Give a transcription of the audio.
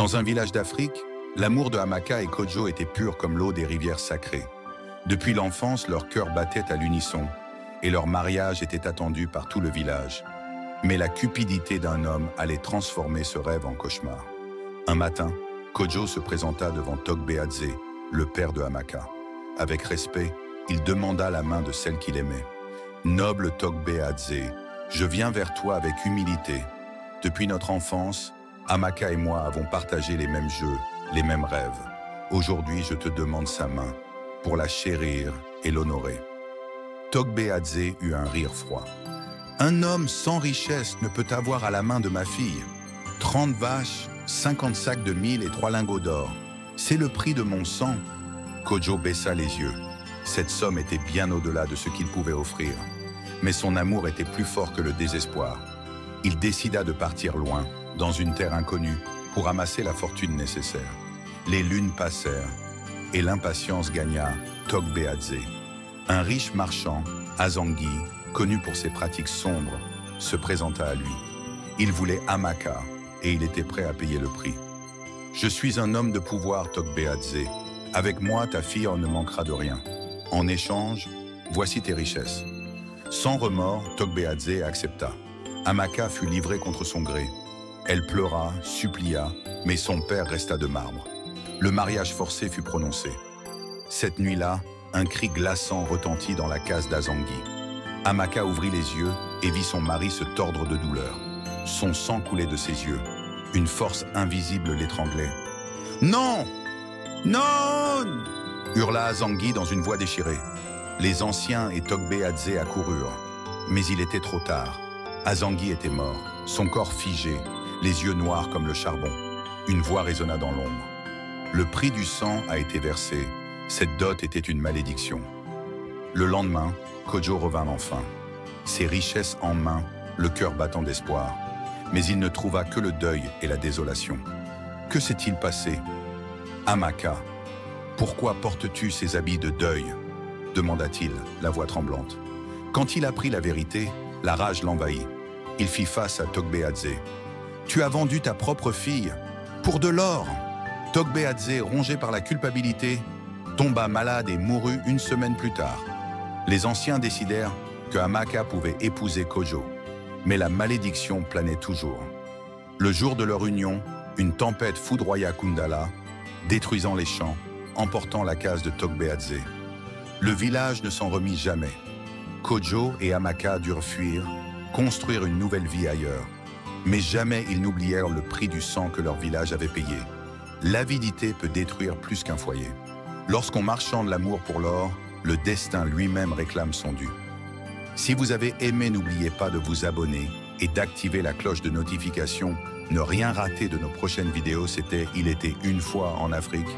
Dans un village d'Afrique, l'amour de Amaka et Kojo était pur comme l'eau des rivières sacrées. Depuis l'enfance, leur cœur battait à l'unisson et leur mariage était attendu par tout le village. Mais la cupidité d'un homme allait transformer ce rêve en cauchemar. Un matin, Kojo se présenta devant Togbeadze, le père de Amaka. Avec respect, il demanda la main de celle qu'il aimait. « Noble Togbeadze, je viens vers toi avec humilité. Depuis notre enfance, Amaka et moi avons partagé les mêmes jeux, les mêmes rêves. Aujourd'hui, je te demande sa main, pour la chérir et l'honorer. » Togbeadze eut un rire froid. « Un homme sans richesse ne peut avoir à la main de ma fille 30 vaches, 50 sacs de mil et 3 lingots d'or. C'est le prix de mon sang. » Kojo baissa les yeux. Cette somme était bien au-delà de ce qu'il pouvait offrir. Mais son amour était plus fort que le désespoir. Il décida de partir loin, dans une terre inconnue, pour amasser la fortune nécessaire. Les lunes passèrent, et l'impatience gagna Togbeadze. Un riche marchand, Azangui, connu pour ses pratiques sombres, se présenta à lui. Il voulait Amaka, et il était prêt à payer le prix. « Je suis un homme de pouvoir, Togbeadze. Avec moi, ta fille en ne manquera de rien. En échange, voici tes richesses. » Sans remords, Togbeadze accepta. Amaka fut livrée contre son gré. Elle pleura, supplia, mais son père resta de marbre. Le mariage forcé fut prononcé. Cette nuit-là, un cri glaçant retentit dans la case d'Azangui. Amaka ouvrit les yeux et vit son mari se tordre de douleur. Son sang coulait de ses yeux. Une force invisible l'étranglait. « Non! Non !» hurla Azangui dans une voix déchirée. Les anciens et Togbeadze accoururent. Mais il était trop tard. Azangui était mort, son corps figé, les yeux noirs comme le charbon. Une voix résonna dans l'ombre. Le prix du sang a été versé. Cette dot était une malédiction. Le lendemain, Kojo revint enfin. Ses richesses en main, le cœur battant d'espoir. Mais il ne trouva que le deuil et la désolation. Que s'est-il passé? Amaka, pourquoi portes-tu ces habits de deuil? Demanda-t-il, la voix tremblante. Quand il apprit la vérité, la rage l'envahit. Il fit face à Togbeadze. Tu as vendu ta propre fille pour de l'or. Togbeadze, rongé par la culpabilité, tomba malade et mourut une semaine plus tard. Les anciens décidèrent que Amaka pouvait épouser Kojo, mais la malédiction planait toujours. Le jour de leur union, une tempête foudroya Kundala, détruisant les champs, emportant la case de Togbeadze. Le village ne s'en remit jamais. Kojo et Amaka durent fuir, construire une nouvelle vie ailleurs. Mais jamais ils n'oublièrent le prix du sang que leur village avait payé. L'avidité peut détruire plus qu'un foyer. Lorsqu'on marchande l'amour pour l'or, le destin lui-même réclame son dû. Si vous avez aimé, n'oubliez pas de vous abonner et d'activer la cloche de notification. Ne rien rater de nos prochaines vidéos, c'était « Il était une fois en Afrique ».